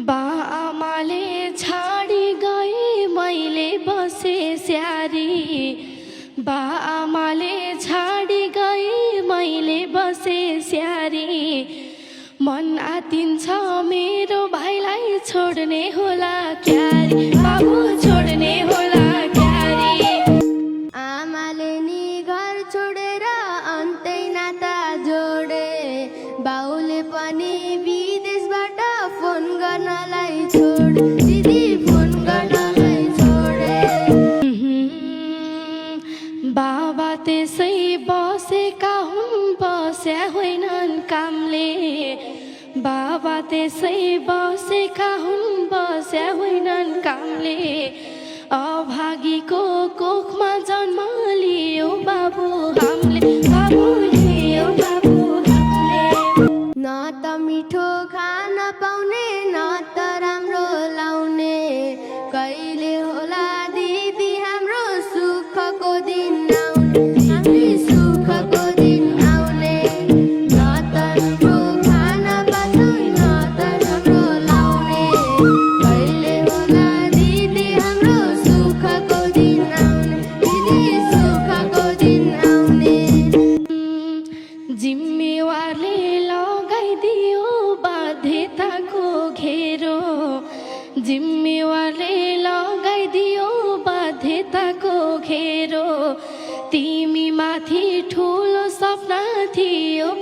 बाआमाले छाडी गए मैले बसे स्यारी बाआमाले छाडी गए मैले बसे स्यारी मन आतिन्छ मेरो भाइलाई छोड्ने होला क्यारी बाबु छोड्ने होला क्यारी आमाले नि घर छोडेर अन्तै नाता जोडे बाउले पनि विदेशबाट फोन गर्नलाई छोडे दिदी फोन गर्नलाई छोडे बाबा त्यसै बसेका हुन् बस्या होइनन् कामले बाबा त्यसै बसेका हुन् बस्या होइनन् कामले अभागीको कोखमा जन्म लियो बाबु हामीले बाबु लियो बाबु हामीले न त मिठो खान पाउने न त राम्रो लाउने कहिले होला दिदी हाम्रो सुखको दिन आउने हामी सुखको दिन आउने न त मिठो खान पाउँछौँ न त राम्रो लाउने कहिले होला दिदी हाम्रो सुखको दिन आउने दिदी सुखको दिन आउने जिम्मेवारले लगाइदियो बाध्यताको घेरो जिम्मेवारले लगाइदियो बाध्यताको घेरो तिमी माथि ठुलो सपना थियो